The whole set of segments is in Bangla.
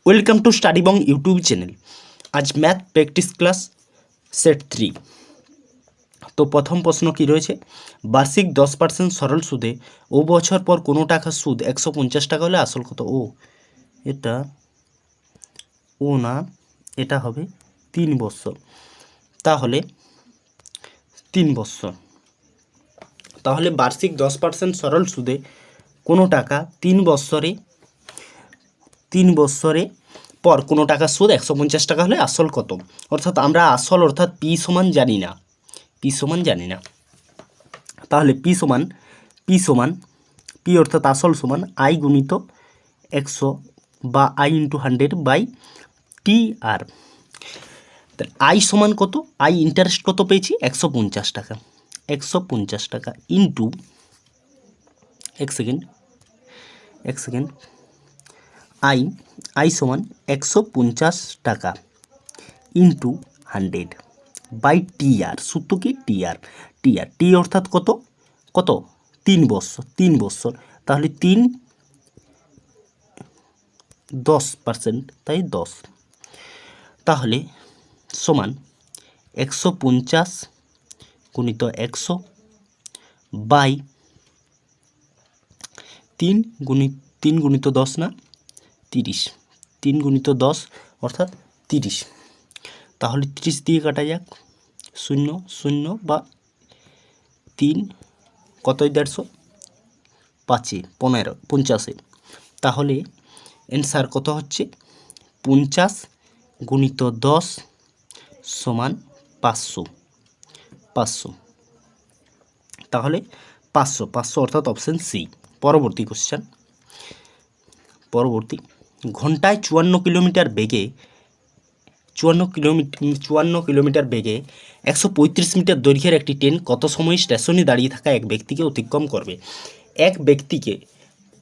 Welcome to study Bong YouTube channel. আজ ম্যাথ প্র্যাকটিস ক্লাস সেট 3। তো প্রথম প্রশ্ন কি রয়েছে, বার্ষিক 10% সরল সুদে ও বছর পর কোনো টাকার সুদ 150 টাকা হলে আসল কত? এটা না, এটা হবে 3 বছর। তাহলে 3 বছর, তাহলে বার্ষিক 10% সরল সুদে কোনো টাকা 3 বছরে পর কোনো টাকার সুদ 150 টাকা হলে আসল কত? অর্থাৎ আমরা আসল অর্থাৎ পি সমান জানি না। তাহলে পি অর্থাৎ আসল সমান আই গুণিত 100 বা আই ইন্টু 100 বাই টি আর। তাহলে আই সমান কত? আই ইন্টারেস্ট কত পেয়েছি? 150 টাকা। 150 টাকা ইন্টু এক সেকেন্ড আই সমান 150 টাকা ইন্টু 100 বাই টি আর। সূত্র কি? টি অর্থাৎ কত 3 বছর। তাহলে 3 10%, তাই 10। তাহলে সমান 150 গুণিত 100 বাই 3 গুণিত 10 না 30, 3 গুণিত 10 অর্থাৎ 30। তাহলে 30 দিয়ে কাটা যাক, 0 বা 3 কতই 150, 5 15 50। তাহলে অ্যান্সার কত হচ্ছে? 50 গুণিত 10 সমান 500। তাহলে 500 অর্থাৎ অপশান সি। পরবর্তী কোশ্চেন, ঘন্টায় 54 কিলোমিটার বেগে 135 মিটার দৈর্ঘ্যের একটি ট্রেন কত সময় স্টেশনে দাঁড়িয়ে থাকা এক ব্যক্তিকে অতিক্রম করবে? এক ব্যক্তিকে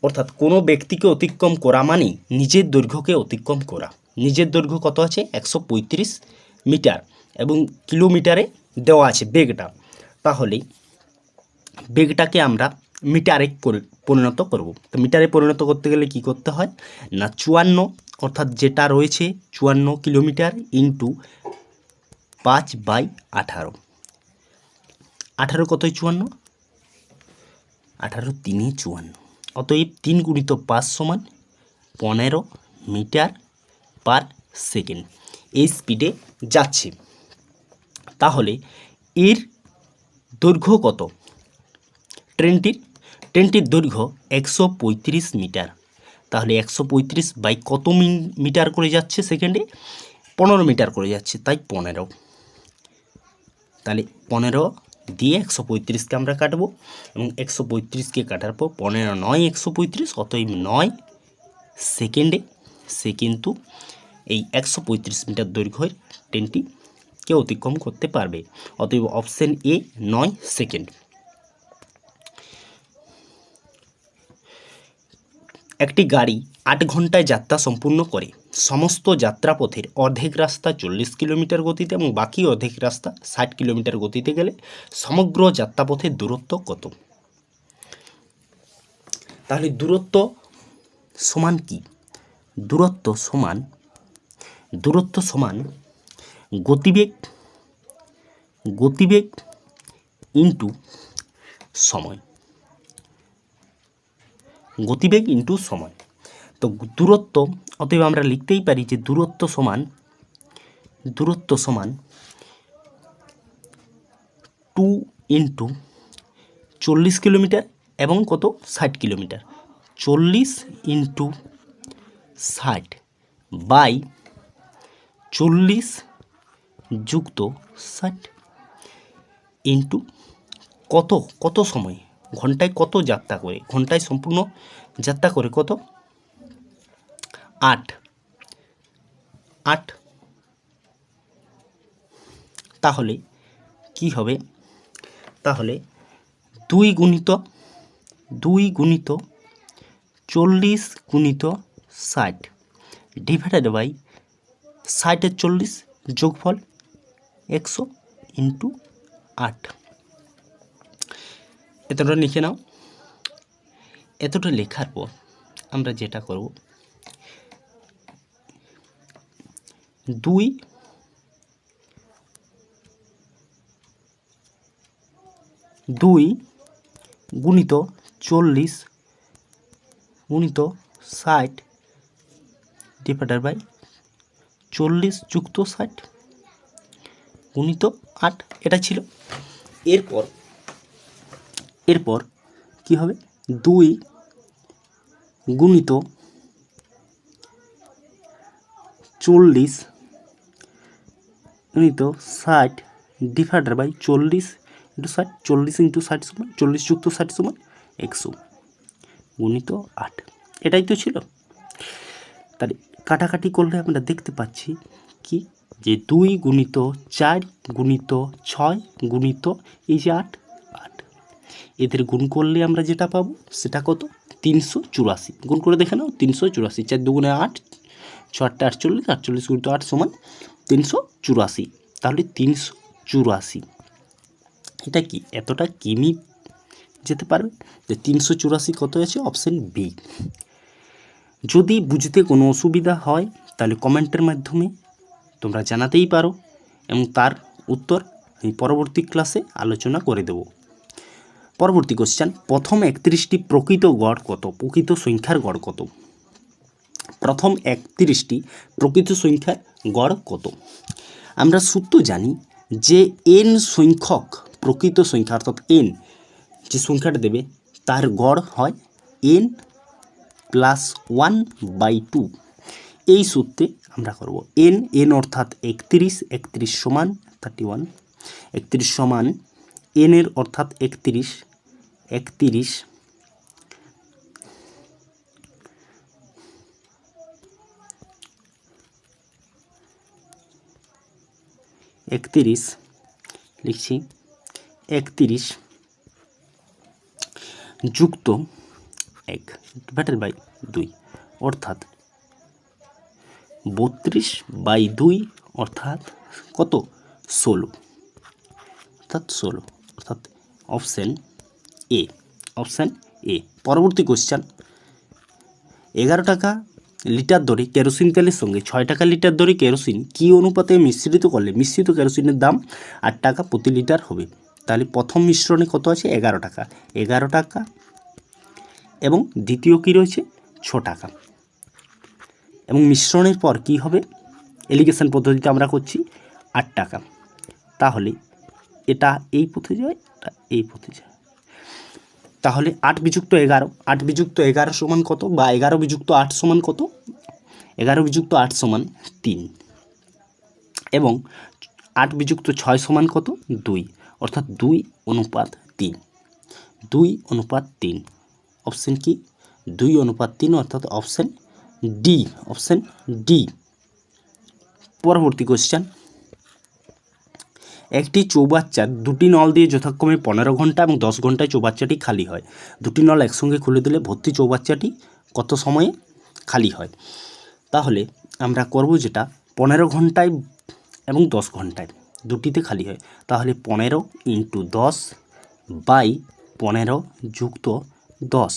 অর্থাৎ কোনো ব্যক্তিকে অতিক্রম করা মানে নিজের দৈর্ঘ্যকে অতিক্রম করা। নিজের দৈর্ঘ্য কত আছে? 135 মিটার এবং কিলোমিটারে দেওয়া আছে বেগটা। তাহলে বেগটাকে আমরা মিটারে পরিণত করব। তো মিটারে পরিণত করতে গেলে কি করতে হয় না, 54 অর্থাৎ যেটা রয়েছে 54 কিলোমিটার ইন্টু 5/18। 18 কতই 54, 18 3 54। অতএব 3 গুণিত 5 সমান 15 মিটার পার সেকেন্ড এই স্পিডে যাচ্ছে। তাহলে এর দৈর্ঘ্য কত? ট্রেনটির দৈর্ঘ্য 135 মিটার। তাহলে 135 বাই কত মিটার করে যাচ্ছে সেকেন্ডে? 15 মিটার করে যাচ্ছে, তাই 15। তাহলে 15 দিয়ে 135কে আমরা কাটবো এবং 135কে কাটার পর 15 9 135, অতএব 9 সেকেন্ডে সে কিন্তু এই 135 মিটার দৈর্ঘ্যের ট্রেনটিকে অতিক্রম করতে পারবে। অতএব অপশন এ 9 সেকেন্ড। একটি গাড়ি 8 ঘন্টায় যাত্রা সম্পূর্ণ করে সমস্ত যাত্রাপথের অর্ধেক রাস্তা 40 কিলোমিটার গতিতে এবং বাকি অর্ধেক রাস্তা 60 কিলোমিটার গতিতে গেলে সমগ্র যাত্রাপথের দূরত্ব কত? তাহলে দূরত্ব সমান কি? দূরত্ব সমান গতিবেগ ইন্টু সময়। তো দূরত্ব, অতএব আমরা লিখতেই পারি যে দূরত্ব সমান 2 ইন্টু 40 কিলোমিটার এবং কত 60 কিলোমিটার। 40 ইন্টু 60 বাই 40 যুক্ত 60 ইন্টু কত সময়, ঘন্টায় কত যাত্রা করে, ঘন্টায় সম্পূর্ণ যাত্রা করে কত? 8। তাহলে কি হবে? তাহলে 2 গুণিত 40 গুণিত 60 ডিভাইডেড বাই 60 40 যোগফল 100 ইন্টু 8। এতটা লিখে নাও। এতটা লেখার পর আমরা যেটা করব, 2 গুণিত 40 গুণিত 60 ডিভাইডেড বাই 40 যুক্ত 60 গুণিত 8, এটা ছিল। এরপর কি হবে, 2 গুণিত 40 গুণিত 60 ডিভাইডেড বাই 40 ইন্টু 60, 40 ইন্টু 60 সমান 40 যুক্ত 60 সমান 100 গুণিত 8, এটাই তো ছিল। তাহলে কাটাকাটি করলে আমরা দেখতে পাচ্ছি কি, যে 2 গুণিত 4 গুণিত 6 গুণিত এই যে 8, এদের গুণ করলে আমরা যেটা পাবো সেটা কত, 384। গুণ করে দেখে নাও, 384, 4 দুগুণে 8, 6 8 48, 48 গুণিত 8 সমান 384। তাহলে 384 এটা কি, এতটা কিমি যেতে পারবে, যে 384 কত আছে, অপশন বি। যদি বুঝতে কোনো অসুবিধা হয় তাহলে কমেন্টের মাধ্যমে তোমরা জানাতেই পারো, এবং তার উত্তর আমি পরবর্তী ক্লাসে আলোচনা করে দেব। পরবর্তী কোশ্চেন, প্রথম 31টি প্রকৃত গড় কত, প্রকৃত সংখ্যার গড় কত? প্রথম 31টি প্রকৃত সংখ্যার গড় কত? আমরা সূত্র জানি যে n সংখ্যক প্রকৃত সংখ্যা, অর্থাৎ n যে সংখ্যাটা দেবে তার গড় হয় n প্লাস 1/2। এই সূত্রে আমরা করব n অর্থাৎ 31 সমান 31, 31 সমান n এর অর্থাৎ 31 লিখছি, 31 যুক্ত 1 ডিভাইডেড বাই 2 অর্থাৎ 32/2 অর্থাৎ কত, 16, অর্থাৎ অপশন এ। পরবর্তী কোশ্চেন, 11 টাকা লিটার দরে কেরোসিন তেলের সঙ্গে 6 টাকা লিটার দরে কেরোসিন কী অনুপাতে মিশ্রিত করলে মিশ্রিত কেরোসিনের দাম 8 টাকা প্রতি লিটার হবে? তাহলে প্রথম মিশ্রণে কত আছে, 11 টাকা, এবং দ্বিতীয় কী রয়েছে, 6 টাকা, এবং মিশ্রণের পর কি হবে, এলিগেশন পদ্ধতিতে আমরা করছি 8 টাকা। তাহলে এটা এই পথে যায়, এটা এই পথে যায়, তাহলে 8 বিযুক্ত 11 সমান কত, বা 11 বিযুক্ত 8 সমান কত, 11 বিযুক্ত 8 সমান 3, এবং 8 বিযুক্ত 6 সমান কত, 2, অর্থাৎ 2:3। অপশন কি, 2:3, অর্থাৎ অপশন ডি। পরবর্তী কোশ্চেন, একটি চৌবাচ্চার দুটি নল দিয়ে যথাক্রমে 15 ঘন্টা এবং 10 ঘন্টায় চৌবাচ্চাটি খালি হয়। দুটি নল একসঙ্গে খুলে দিলে ভর্তি চৌবাচ্চাটি কত সময়ে খালি হয়? তাহলে আমরা করব যেটা 15 ঘন্টায় এবং 10 ঘন্টায় দুটিতে খালি হয়, তাহলে 15 × 10/15 যুক্ত 10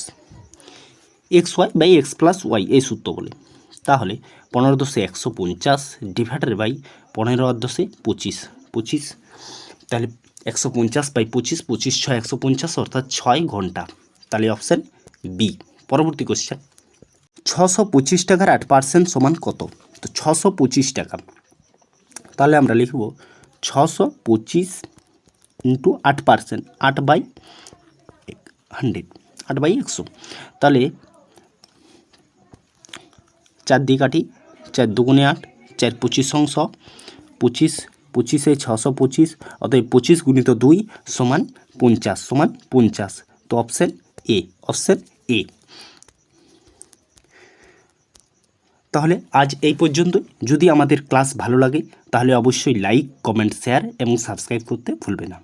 xy/x + y এই সূত্র বলে। তাহলে 15 × 10 = 150 ডিভাইডেড বাই 15 × 10 = 25, তাহলে 150/25, 25 × 6 = 150, অর্থাৎ 6 ঘন্টা। তাহলে অপশান বি। পরবর্তী কোশ্চেন, 625 টাকার 8% সমান কত? তো 625 টাকা, তাহলে আমরা লিখব 625 × 8%, 8/100, 8/100। তাহলে 4 দিয়ে কাটি, 4 দুগুণে 8, 4 25 অংশ, 25, 25 625, অতএব 25 × 2 সমান 50, তো অপশান এ। তাহলে আজ এই পর্যন্ত। যদি আমাদের ক্লাস ভালো লাগে তাহলে অবশ্যই লাইক, কমেন্ট, শেয়ার এবং সাবস্ক্রাইব করতে ভুলবে না।